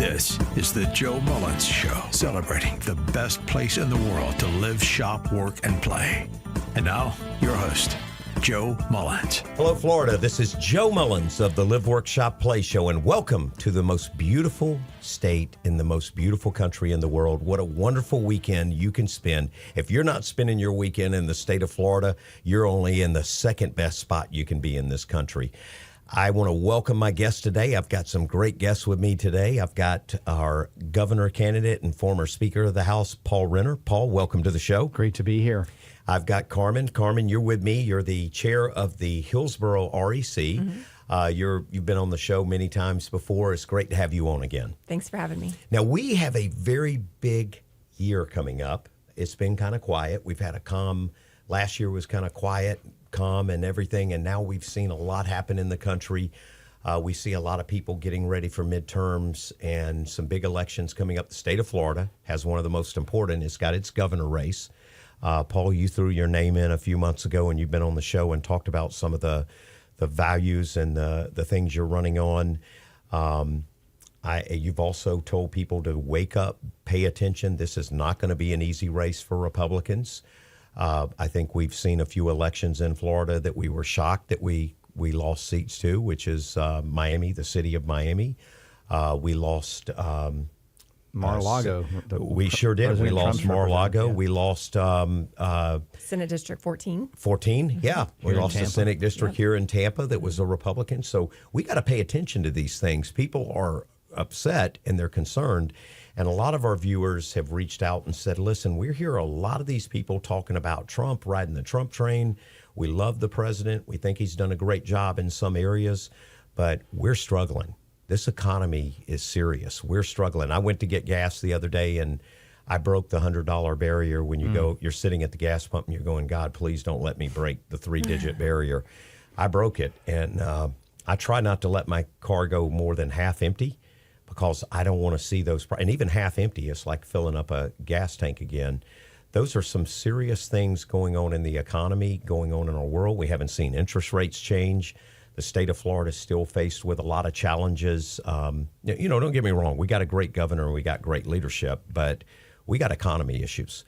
This is the Joe Mullins Show, celebrating the best place in the world to live, shop, work, and play. And now, your host, Joe Mullins. Hello, Florida. This is Joe Mullins of the Live, Work, Shop, Play Show, and welcome to the most beautiful state in the most beautiful country in the world. What a wonderful weekend you can spend. If you're not spending your weekend in the state of Florida, you're only in the second best spot you can be in this country. I want to welcome my guests today. I've got some great guests with me today. I've got our governor candidate and former Speaker of the House, Paul Renner. Paul, welcome to the show. Great to be here. I've got Carmen. Carmen, you're with me. You're the chair of the Hillsborough REC. Mm-hmm. You've been on the show many times before. It's great to have you on again. Thanks for having me. Now, we have a very big year coming up. It's been kind of quiet. We've had a calm. Last year was kind of quiet, calm and everything, and now we've seen a lot happen in the country. We see a lot of people getting ready for midterms and some big elections coming up. The state of Florida has one of the most important. It's got its governor race. Paul, you threw your name in a few months ago, and you've been on the show and talked about some of the values and the things you're running on. You've also told people to wake up, pay attention. This is not going to be an easy race for Republicans. I think we've seen a few elections in Florida that we were shocked that we lost seats to, which is Miami, the city of Miami. We lost Mar-a-Lago. We sure did. We lost Mar-a-Lago. Yeah. We lost Senate District 14. 14, yeah. We lost the Senate District Yep. here in Tampa that was a Republican. So we got to pay attention to these things. People are upset and they're concerned. And a lot of our viewers have reached out and said, listen, we hear a lot of these people talking about Trump, riding the Trump train. We love the president. We think he's done a great job in some areas, but we're struggling. This economy is serious. We're struggling. I went to get gas the other day and I broke the $100 barrier. When you go, you're sitting at the gas pump and you're going, God, please don't let me break the 3-digit barrier. I broke it. And I try not to let my car go more than half empty, because I don't want to see those. And even half empty, it's like filling up a gas tank again. Those are some serious things going on in the economy, going on in our world. We haven't seen interest rates change. The state of Florida is still faced with a lot of challenges. Don't get me wrong. We got a great governor and we got great leadership, but we got economy issues.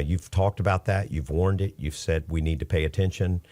You've talked about that. You've warned it. You've said we need to pay attention.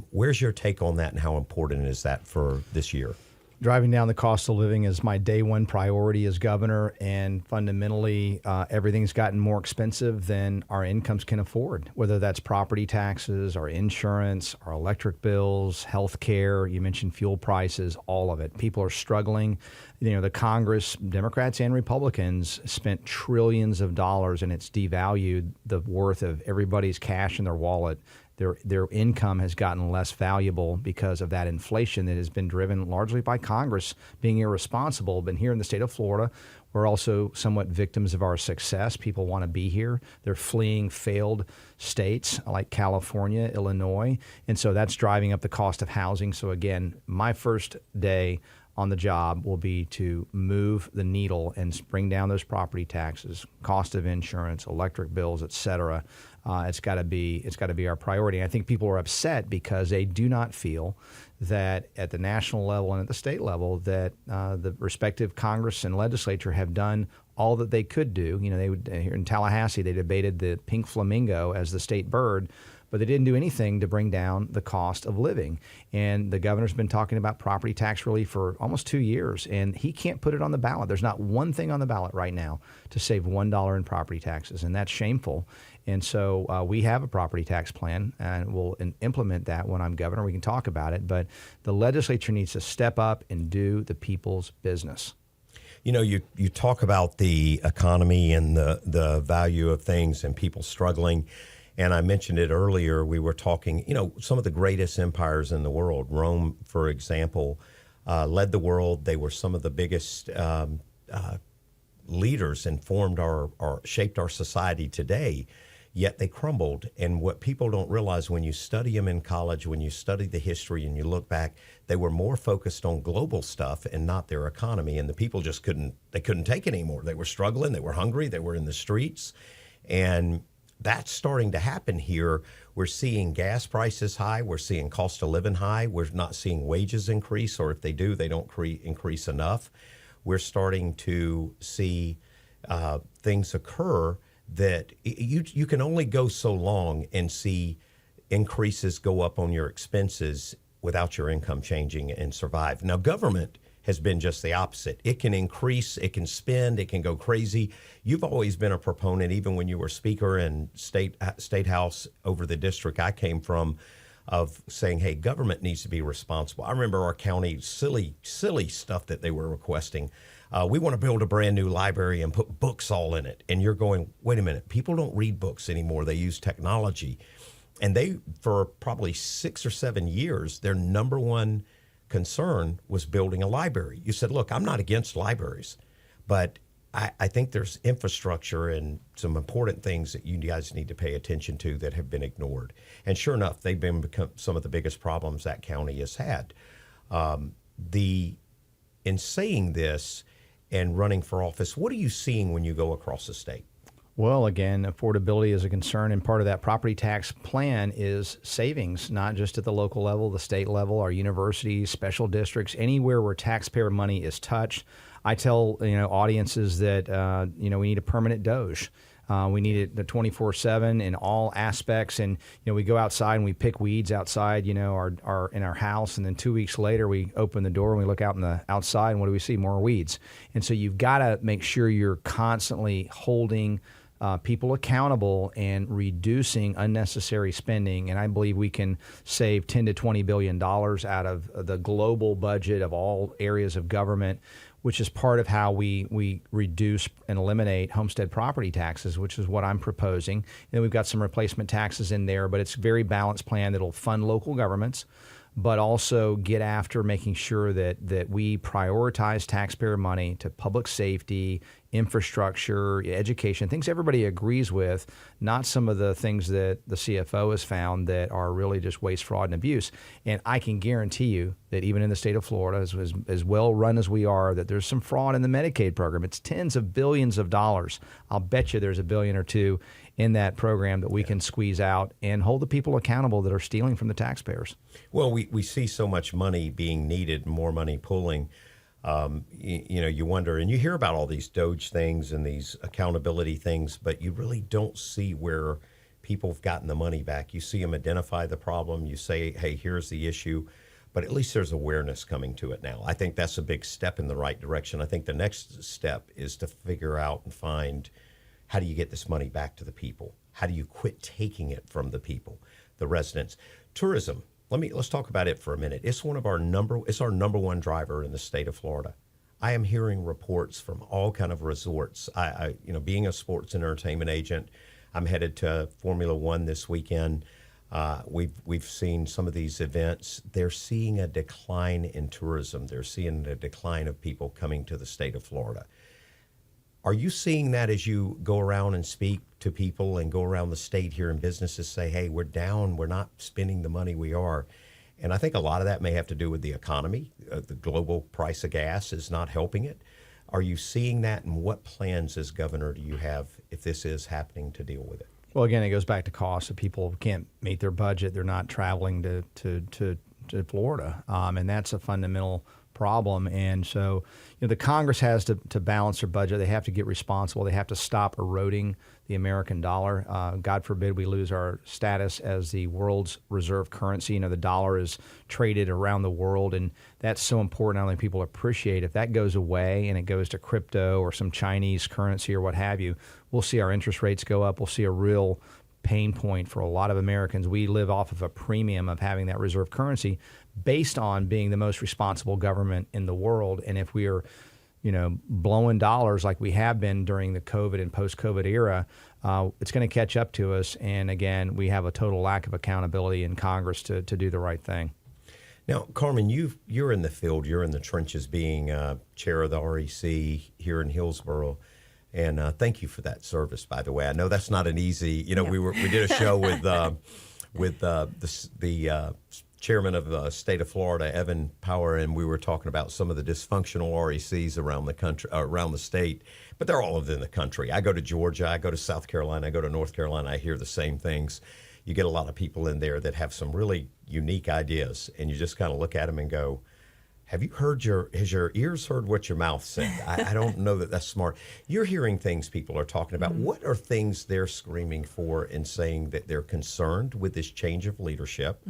Where's your take on that and how important is that for this year? Driving down the cost of living is my day one priority as governor, and fundamentally, everything's gotten more expensive than our incomes can afford, whether that's property taxes, our insurance, our electric bills, health care, you mentioned fuel prices, all of it. People are struggling. The Congress, Democrats and Republicans, spent trillions of dollars, and it's devalued the worth of everybody's cash in their wallet. Their income has gotten less valuable because of that inflation that has been driven largely by Congress being irresponsible. But here in the state of Florida, we're also somewhat victims of our success. People want to be here. They're fleeing failed states like California, Illinois. And so that's driving up the cost of housing. So again, my first day on the job will be to move the needle and bring down those property taxes, cost of insurance, electric bills, et cetera. It's got to be our priority. And I think people are upset because they do not feel that at the national level and at the state level that the respective Congress and legislature have done all that they could do. Here in Tallahassee, they debated the pink flamingo as the state bird, but they didn't do anything to bring down the cost of living. And the governor's been talking about property tax relief for almost 2 years, and he can't put it on the ballot. There's not one thing on the ballot right now to save $1 in property taxes, and that's shameful. And so we have a property tax plan, and we'll implement that when I'm governor. We can talk about it, but the legislature needs to step up and do the people's business. You talk about the economy and the value of things and people struggling. And I mentioned it earlier. We were talking, some of the greatest empires in the world. Rome, for example, led the world. They were some of the biggest leaders and formed shaped our society today. Yet they crumbled. And what people don't realize when you study them in college, when you study the history and you look back, they were more focused on global stuff and not their economy. And the people just couldn't take it anymore. They were struggling. They were hungry. They were in the streets. And that's starting to happen here. We're seeing gas prices high. We're seeing cost of living high. We're not seeing wages increase, or if they do, they don't increase enough. we're starting to see things occur that you can only go so long and see increases go up on your expenses without your income changing and survive. Now, government has been just the opposite. It can increase, it can spend, it can go crazy. You've always been a proponent, even when you were speaker and state house over the district I came from, of saying, hey, government needs to be responsible. I remember our county, silly stuff that they were requesting. We want to build a brand new library and put books all in it. And you're going, wait a minute, people don't read books anymore. They use technology. And they, for probably 6 or 7 years, their number one concern was building a library. You said, look, I'm not against libraries, but I think there's infrastructure and some important things that you guys need to pay attention to that have been ignored. And sure enough, they've become some of the biggest problems that county has had. In saying this and running for office, what are you seeing when you go across the state? Well, again, affordability is a concern, and part of that property tax plan is savings, not just at the local level, the state level, our universities, special districts, anywhere where taxpayer money is touched. I tell audiences that we need a permanent Doge. We need it 24/7 in all aspects, and we go outside and we pick weeds outside, our in our house, and then 2 weeks later we open the door and we look out in the outside, and what do we see? More weeds. And so you've got to make sure you're constantly holding people accountable and reducing unnecessary spending. And I believe we can save $10 to $20 billion out of the global budget of all areas of government, which is part of how we reduce and eliminate homestead property taxes, which is what I'm proposing. And then we've got some replacement taxes in there, but it's a very balanced plan that'll fund local governments, but also get after making sure that we prioritize taxpayer money to public safety, infrastructure, education, things everybody agrees with, not some of the things that the CFO has found that are really just waste, fraud, and abuse. And I can guarantee you that even in the state of Florida, as well run as we are, that there's some fraud in the Medicaid program. It's tens of billions of dollars. I'll bet you there's $1 billion or $2 billion in that program that we can squeeze out and hold the people accountable that are stealing from the taxpayers. Well, we see so much money being needed, more money pulling. You wonder, and you hear about all these Doge things and these accountability things, but you really don't see where people have gotten the money back. You see them identify the problem. You say, hey, here's the issue. But at least there's awareness coming to it now. I think that's a big step in the right direction. I think the next step is to figure out and find, how do you get this money back to the people? How do you quit taking it from the people, the residents? Tourism. Let's talk about it for a minute. It's our number one driver in the state of Florida. I am hearing reports from all kind of resorts. Being a sports and entertainment agent, I'm headed to Formula One this weekend. We've seen some of these events. They're seeing a decline in tourism. They're seeing a decline of people coming to the state of Florida. Are you seeing that as you go around and speak to people and go around the state here and businesses say, hey, we're down, we're not spending the money we are? And I think a lot of that may have to do with the economy. The global price of gas is not helping it. Are you seeing that, and what plans as governor do you have if this is happening to deal with it? Well, again, it goes back to cost. If people can't meet their budget, they're not traveling to Florida, and that's a fundamental problem. And so, the Congress has to balance their budget. They have to get responsible. They have to stop eroding the American dollar. God forbid we lose our status as the world's reserve currency. The dollar is traded around the world, and that's so important. Not only people appreciate, if that goes away and it goes to crypto or some Chinese currency or what have you, we'll see our interest rates go up. We'll see a real pain point for a lot of Americans. We live off of a premium of having that reserve currency based on being the most responsible government in the world. And if we are, blowing dollars like we have been during the COVID and post-COVID era, it's going to catch up to us. And again, we have a total lack of accountability in Congress to do the right thing. Now, Carmen, you're in the field, you're in the trenches being chair of the REC here in Hillsborough. And thank you for that service, by the way. I know that's not an easy. No. We did a show with the chairman of the state of Florida, Evan Power, and we were talking about some of the dysfunctional RECs around the country, around the state. But they're all within the country. I go to Georgia, I go to South Carolina, I go to North Carolina. I hear the same things. You get a lot of people in there that have some really unique ideas, and you just kind of look at them and go, Have you heard has your ears heard what your mouth said? I don't know that that's smart. You're hearing things people are talking about. What are things they're screaming for and saying that they're concerned with this change of leadership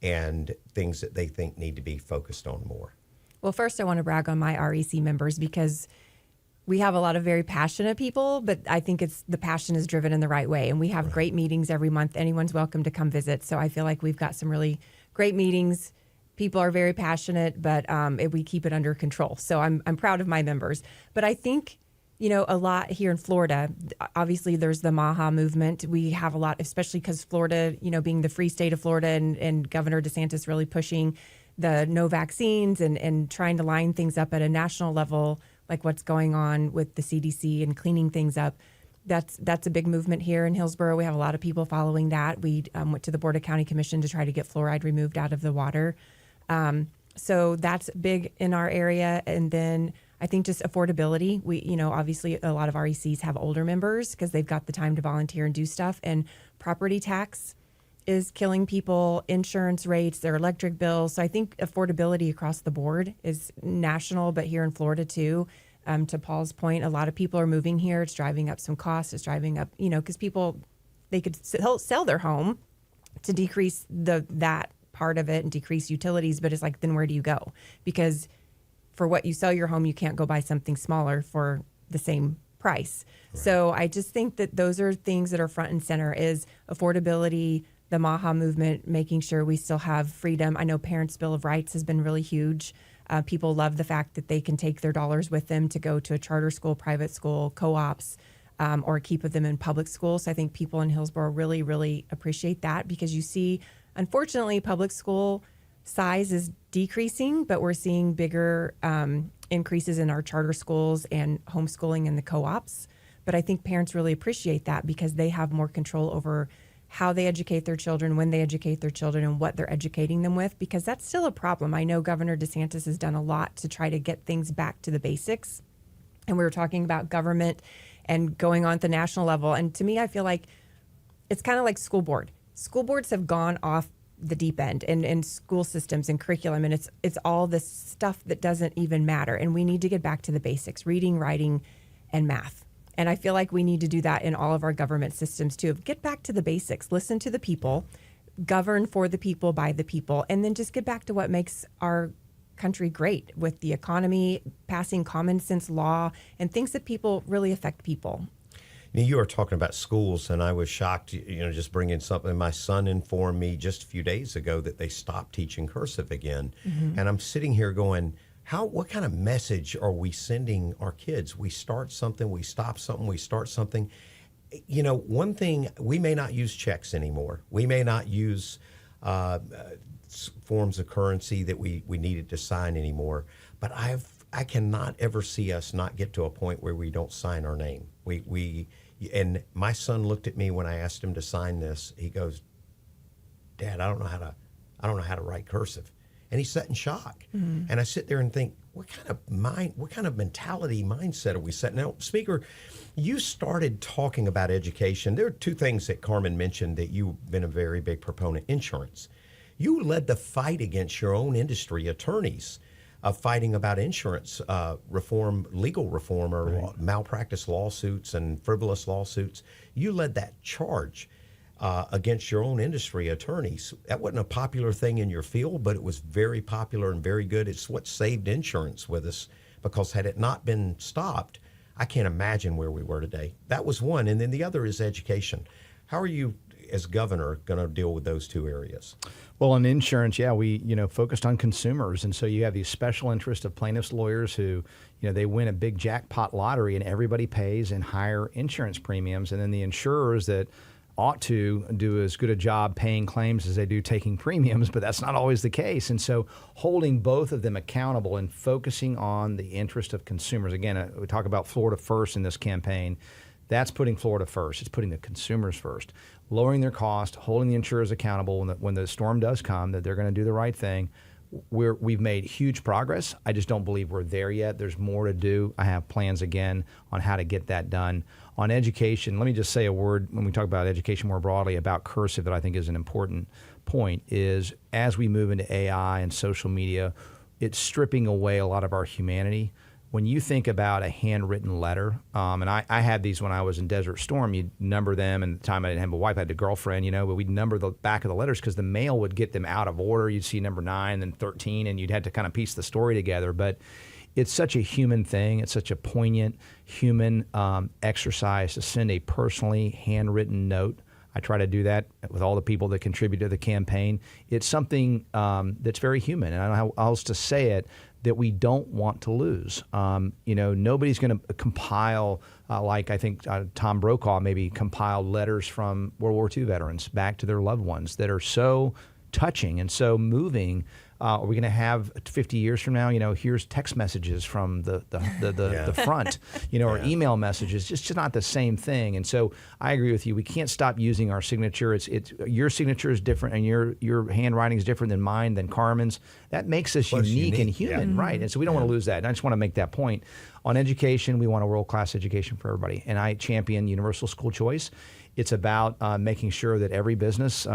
and things that they think need to be focused on more? Well, first, I want to brag on my REC members because we have a lot of very passionate people, but I think the passion is driven in the right way. And we have great meetings every month. Anyone's welcome to come visit. So I feel like we've got some really great meetings. People are very passionate, but we keep it under control. So I'm proud of my members. But I think, a lot here in Florida, obviously there's the MAHA movement. We have a lot, especially because Florida, being the free state of Florida and Governor DeSantis really pushing the no vaccines and trying to line things up at a national level, like what's going on with the CDC and cleaning things up. That's a big movement here in Hillsborough. We have a lot of people following that. We went to the Board of County Commission to try to get fluoride removed out of the water. So that's big in our area. And then I think just affordability. We, obviously a lot of RECs have older members because they've got the time to volunteer and do stuff. And property tax is killing people, insurance rates, their electric bills. So I think affordability across the board is national, but here in Florida too. To Paul's point, a lot of people are moving here. It's driving up some costs. It's driving up, because people, they could sell their home to decrease that part of it and decrease utilities, but it's like, then where do you go? Because for what you sell your home, you can't go buy something smaller for the same price. Right. So I just think that those are things that are front and center is affordability, the MAHA movement, making sure we still have freedom. I know Parents' Bill of Rights has been really huge. People love the fact that they can take their dollars with them to go to a charter school, private school, co-ops, or keep them in public school. So I think people in Hillsborough really, really appreciate that because you see, unfortunately, public school size is decreasing, but we're seeing bigger increases in our charter schools and homeschooling and the co-ops. But I think parents really appreciate that because they have more control over how they educate their children, when they educate their children, and what they're educating them with, because that's still a problem. I know Governor DeSantis has done a lot to try to get things back to the basics. And we were talking about government and going on at the national level. And to me, I feel like it's kind of like school board. School boards have gone off the deep end and school systems and curriculum, and it's all this stuff that doesn't even matter. And we need to get back to the basics, reading, writing, and math. And I feel like we need to do that in all of our government systems too. Get back to the basics, listen to the people, govern for the people, by the people, and then just get back to what makes our country great with the economy, passing common sense law, and things that people really affect people. You were talking about schools, and I was shocked, just bringing something. My son informed me just a few days ago that they stopped teaching cursive again. Mm-hmm. And I'm sitting here going, what kind of message are we sending our kids? We start something, we stop something, we start something. One thing, we may not use checks anymore. We may not use forms of currency that we needed to sign anymore. But I cannot ever see us not get to a point where we don't sign our name. And my son looked at me when I asked him to sign this. He goes, "Dad, I don't know how to write cursive." And he sat in shock. Mm-hmm. And I sit there and think, what kind of mentality, mindset are we setting? Now, Speaker, you started talking about education. There are two things that Carmen mentioned that you've been a very big proponent: insurance. You led the fight against your own industry attorneys of fighting about insurance reform, legal reform, or right. Malpractice lawsuits and frivolous lawsuits. You led that charge against your own industry attorneys. That wasn't a popular thing in your field, but it was very popular and very good. It's what saved insurance with us, because had it not been stopped, I can't imagine where we were today. That was one. And then the other is education. How are you, as governor, going to deal with those two areas? Well, in insurance, we focused on consumers, and so you have these special interest of plaintiffs' lawyers who, they win a big jackpot lottery, and everybody pays in higher insurance premiums, and then the insurers that ought to do as good a job paying claims as they do taking premiums, but that's not always the case. And so holding both of them accountable and focusing on the interest of consumers. Again, we talk about Florida first in this campaign. That's putting Florida first. It's putting the consumers first, lowering their cost, holding the insurers accountable when the storm does come, that they're going to do the right thing. We've made huge progress. I just don't believe we're there yet. There's more to do. I have plans again on how to get that done. On education, let me just say a word when we talk about education more broadly about cursive that I think is an important point is as we move into AI and social media, it's stripping away a lot of our humanity. When you think about a handwritten letter, and I had these when I was in Desert Storm, you'd number them, and at the time I didn't have a wife, I had a girlfriend, but we'd number the back of the letters because the mail would get them out of order. You'd see number 9, then 13, and you'd have to kind of piece the story together. But it's such a human thing. It's such a poignant human exercise to send a personally handwritten note. I try to do that with all the people that contribute to the campaign. It's something that's very human, and I don't know how else to say it, that we don't want to lose. Nobody's going to compile, like I think Tom Brokaw maybe compiled letters from World War II veterans back to their loved ones that are so touching and so moving. Are we going to have 50 years from now, here's text messages from the front, or email messages? It's just not the same thing. And so I agree with you. We can't stop using our signature. It's your signature is different, and your handwriting is different than mine, than Carmen's. That makes us unique and human, right? And so we don't want to lose that. And I just want to make that point. On education, we want a world-class education for everybody. And I champion universal school choice. It's about making sure that every business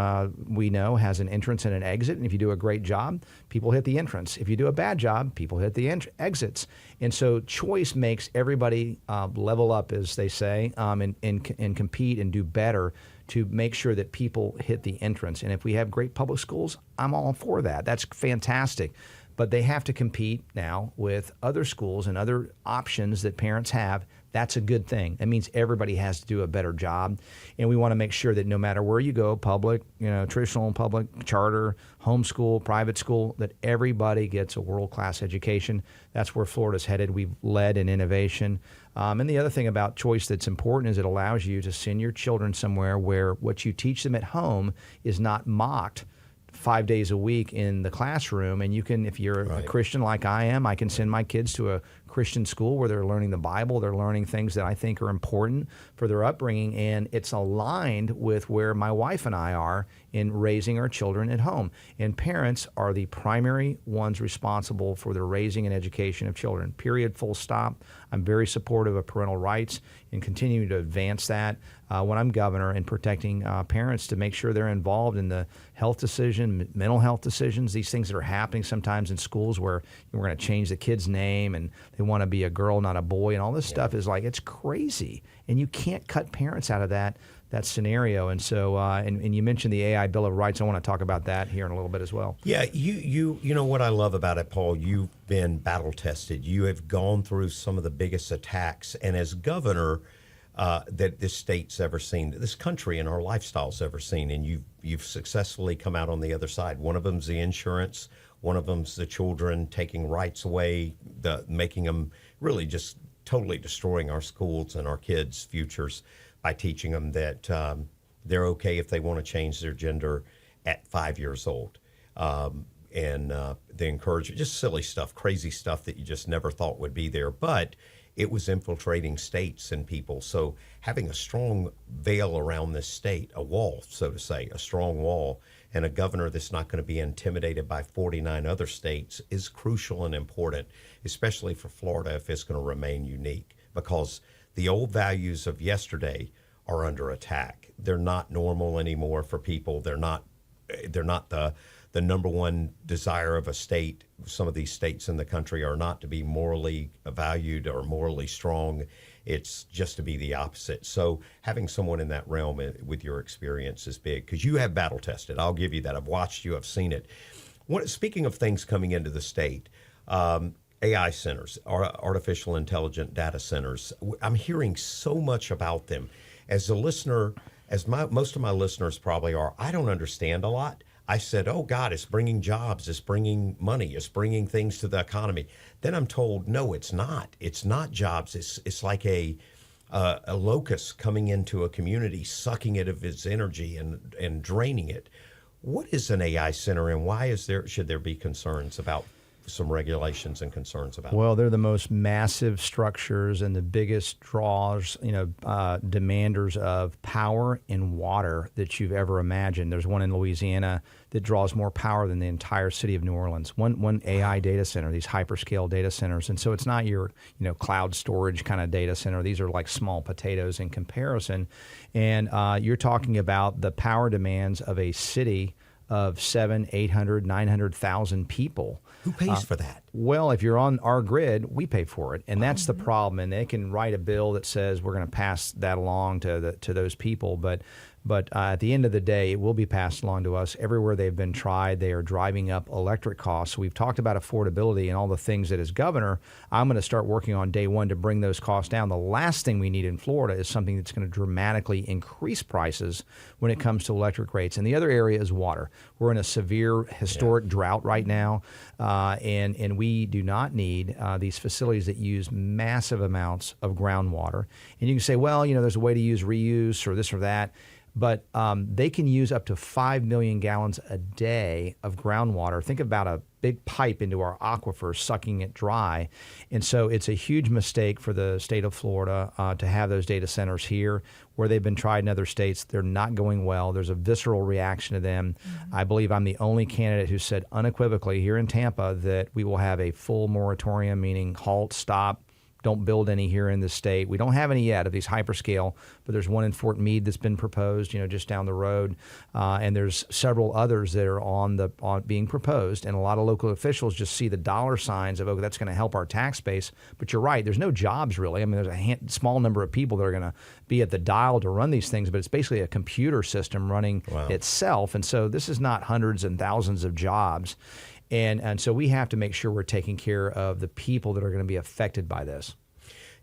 we know has an entrance and an exit. And if you do a great job, people hit the entrance. If you do a bad job, people hit the exits. And so choice makes everybody level up, as they say, and compete and do better to make sure that people hit the entrance. And if we have great public schools, I'm all for that. That's fantastic. But they have to compete now with other schools and other options that parents have. That's a good thing. That means everybody has to do a better job. And we want to make sure that no matter where you go, public, traditional, public, charter, homeschool, private school, that everybody gets a world-class education. That's where Florida's headed. We've led in innovation. And the other thing about choice that's important is it allows you to send your children somewhere where what you teach them at home is not mocked 5 days a week in the classroom. And you can, if you're a Christian like I am, I can send my kids to a Christian school where they're learning the Bible, they're learning things that I think are important for their upbringing, and it's aligned with where my wife and I are in raising our children at home. And parents are the primary ones responsible for the raising and education of children, period, full stop. I'm very supportive of parental rights and continuing to advance that when I'm governor, and protecting parents to make sure they're involved in the health decision, mental health decisions, these things that are happening sometimes in schools where we're going to change the kid's name and they want to be a girl, not a boy, and all this stuff is like, it's crazy. And you can't cut parents out of that scenario. And so, and you mentioned the AI Bill of Rights. I want to talk about that here in a little bit as well. Yeah, you know what I love about it, Paul? You've been battle tested. You have gone through some of the biggest attacks, and as governor, that this state's ever seen, that this country and our lifestyle's ever seen, and you've successfully come out on the other side. One of them's the insurance. One of them's the children, taking rights away, making them really just totally destroying our schools and our kids' futures by teaching them that they're okay if they want to change their gender at 5 years old. And they encourage just silly stuff, crazy stuff that you just never thought would be there. But it was infiltrating states and people. So having a strong veil around this state, a wall, so to say, a strong wall, and a governor that's not going to be intimidated by 49 other states is crucial and important, especially for Florida if it's going to remain unique, because the old values of yesterday are under attack. They're not normal anymore for people. They're not the number one desire of a state. Some of these states in the country are not to be morally valued or morally strong. It's just to be the opposite. So having someone in that realm with your experience is big, because you have battle tested. I'll give you that. I've watched you. I've seen it. Speaking of things coming into the state, AI centers, artificial intelligent data centers, I'm hearing so much about them. As a listener, most of my listeners probably are, I don't understand a lot. I said, oh, God, it's bringing jobs, it's bringing money, it's bringing things to the economy. Then I'm told, no, it's not. It's not jobs. It's like a locust coming into a community, sucking it of its energy and draining it. What is an AI center, and why should there be concerns about some regulations and concerns about? Well, they're the most massive structures and the biggest draws, demanders of power and water that you've ever imagined. There's one in Louisiana that draws more power than the entire city of New Orleans. One AI data center, these hyperscale data centers. And so it's not your, cloud storage kind of data center. These are like small potatoes in comparison. And you're talking about the power demands of a city of 700, 800, 900,000 people. Who pays for that? Well, if you're on our grid, we pay for it, and that's the problem. And they can write a bill that says we're going to pass that along to those people, but at the end of the day, it will be passed along to us. Everywhere they've been tried, they are driving up electric costs. We've talked about affordability and all the things that as governor, I'm going to start working on day one to bring those costs down. The last thing we need in Florida is something that's going to dramatically increase prices when it comes to electric rates. And the other area is water. We're in a severe historic drought right now, and we do not need these facilities that use massive amounts of groundwater. And you can say, well, there's a way to use reuse or this or that. But they can use up to 5 million gallons a day of groundwater. Think about a big pipe into our aquifers, sucking it dry. And so it's a huge mistake for the state of Florida to have those data centers here where they've been tried in other states. They're not going well. There's a visceral reaction to them. I believe I'm the only candidate who said unequivocally here in Tampa that we will have a full moratorium, meaning halt, stop, don't build any here in the state. We don't have any yet of these hyperscale, but there's one in Fort Meade that's been proposed, just down the road, and there's several others that are on being proposed. And a lot of local officials just see the dollar signs of, that's going to help our tax base. But you're right, there's no jobs really. I mean, there's a small number of people that are going to be at the dial to run these things, but it's basically a computer system running itself. And so this is not hundreds and thousands of jobs. And so we have to make sure we're taking care of the people that are going to be affected by this.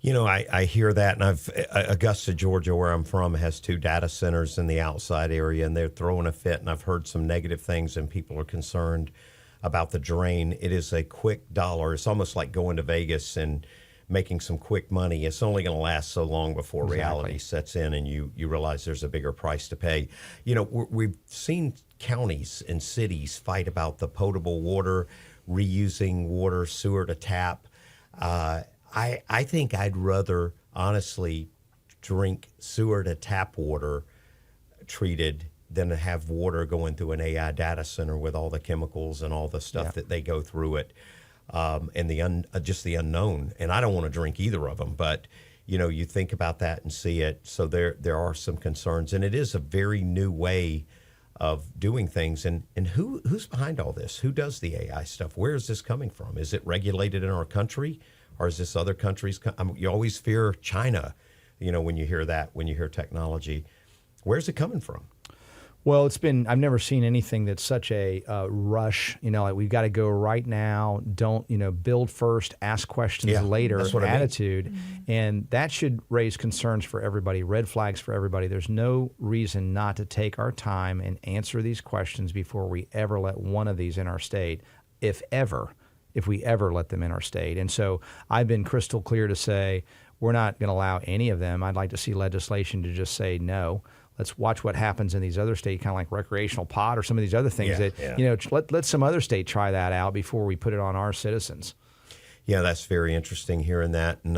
I hear that, and Augusta, Georgia, where I'm from, has 2 data centers in the outside area, and they're throwing a fit, and I've heard some negative things, and people are concerned about the drain. It is a quick dollar. It's almost like going to Vegas and making some quick money. It's only going to last so long before reality sets in, and you realize there's a bigger price to pay. We've seen counties and cities fight about the potable water, reusing water, sewer to tap. I think I'd rather honestly drink sewer to tap water treated than to have water going through an AI data center with all the chemicals and all the stuff that they go through it, and just the unknown. And I don't want to drink either of them, but you think about that and see it. So there are some concerns, and it is a very new way of doing things. And who's behind all this? Who does the AI stuff? Where is this coming from? Is it regulated in our country? Or is this other countries? You always fear China, when you hear that, when you hear technology. Where's it coming from? Well, I've never seen anything that's such a rush, like we've got to go right now. Don't, build first, ask questions later attitude. I mean. And that should raise concerns for everybody, red flags for everybody. There's no reason not to take our time and answer these questions before we ever let one of these in our state, if we ever let them in our state. And so I've been crystal clear to say we're not going to allow any of them. I'd like to see legislation to just say no. Let's watch what happens in these other states, kind of like recreational pot or some of these other things let some other state try that out before we put it on our citizens. Yeah, that's very interesting hearing that. And,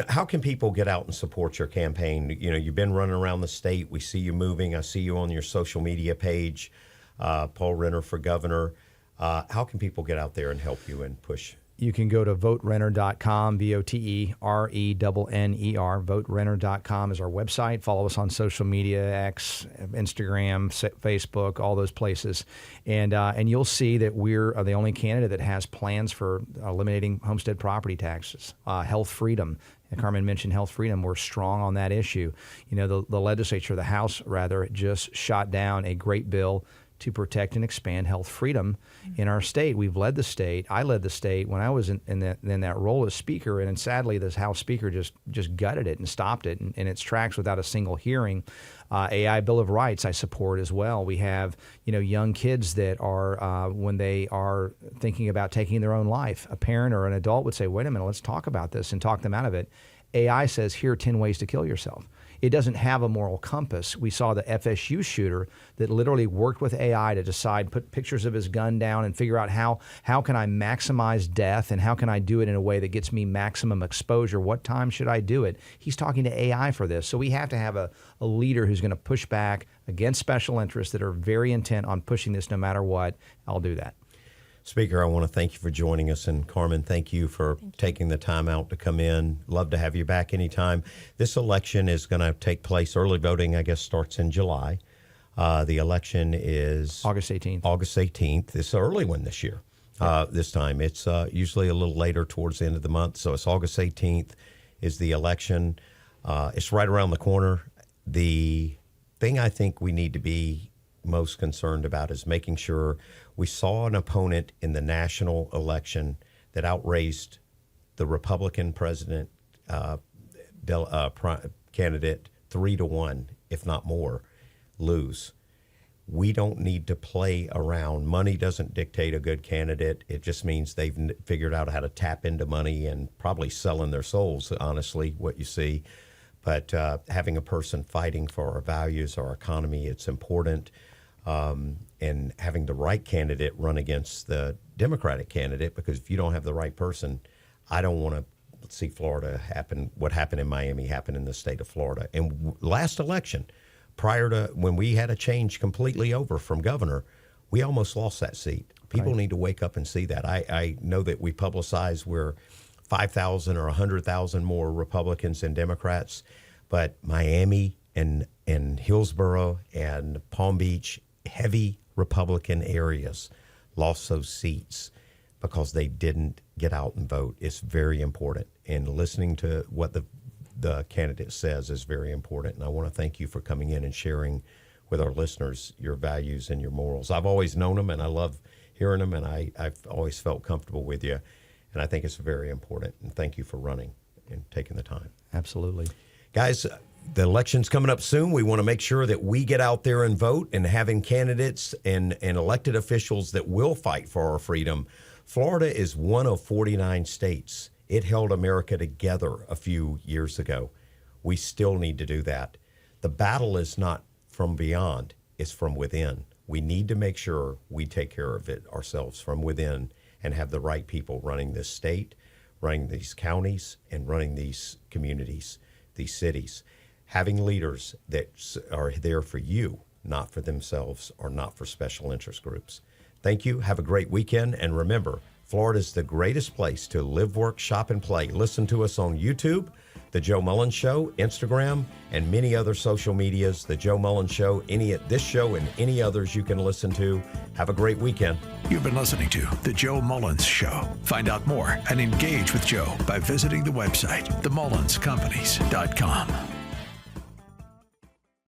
how can people get out and support your campaign? You've been running around the state. We see you moving. I see you on your social media page, Paul Renner for governor. How can people get out there and help you and push? You can go to voterenner.com, VOTERENNER. Voterenner.com is our website. Follow us on social media, X, Instagram, Facebook, all those places. And you'll see that we're the only candidate that has plans for eliminating homestead property taxes, health freedom. And Carmen mentioned health freedom. We're strong on that issue. The legislature, the House rather, just shot down a great bill to protect and expand health freedom in our state. We've led the state. I led the state when I was in that role as speaker, and sadly, this House Speaker just gutted it and stopped it in its tracks without a single hearing. AI Bill of Rights I support as well. We have young kids that are when they are thinking about taking their own life, a parent or an adult would say, wait a minute, let's talk about this and talk them out of it. AI says, here are 10 ways to kill yourself. It doesn't have a moral compass. We saw the FSU shooter that literally worked with AI to decide, put pictures of his gun down and figure out how can I maximize death and how can I do it in a way that gets me maximum exposure? What time should I do it? He's talking to AI for this. So we have to have a leader who's going to push back against special interests that are very intent on pushing this no matter what. I'll do that. Speaker, I want to thank you for joining us. And Carmen, thank you for taking the time out to come in. Love to have you back anytime. This election is going to take place. Early voting, I guess, starts in July. The election is August 18th. August 18th. It's an early one this year. This time. It's usually a little later towards the end of the month. So it's August 18th is the election. It's right around the corner. The thing I think we need to be most concerned about is making sure we saw an opponent in the national election that outraised the Republican president candidate 3-1, if not more, lose. We don't need to play around. Money doesn't dictate a good candidate. It just means they've figured out how to tap into money and probably selling their souls, honestly, what you see. But having a person fighting for our values, our economy, it's important. And having the right candidate run against the Democratic candidate, because if you don't have the right person, I don't want to see Florida happen. What happened in Miami happen in the state of Florida. And last election, prior to when we had a change completely over from governor, we almost lost that seat. People need to wake up and see that. I know that we publicize we're 5,000 or 100,000 more Republicans than Democrats, but Miami and Hillsborough and Palm Beach, heavy Republican areas, lost those seats because they didn't get out and vote. It's very important. And listening to what the candidate says is very important. And I want to thank you for coming in and sharing with our listeners your values and your morals. I've always known them, and I love hearing them, and I've always felt comfortable with you. And I think it's very important. And thank you for running and taking the time. Absolutely. Guys, the election's coming up soon. We want to make sure that we get out there and vote, and having candidates and elected officials that will fight for our freedom. Florida is one of 49 states. It held America together a few years ago. We still need to do that. The battle is not from beyond, it's from within. We need to make sure we take care of it ourselves from within and have the right people running this state, running these counties, and running these communities, these cities. Having leaders that are there for you, not for themselves or not for special interest groups. Thank you. Have a great weekend. And remember, Florida is the greatest place to live, work, shop, and play. Listen to us on YouTube, The Joe Mullins Show, Instagram, and many other social medias. The Joe Mullins Show, this show and any others you can listen to. Have a great weekend. You've been listening to The Joe Mullins Show. Find out more and engage with Joe by visiting the website, themullinscompanies.com.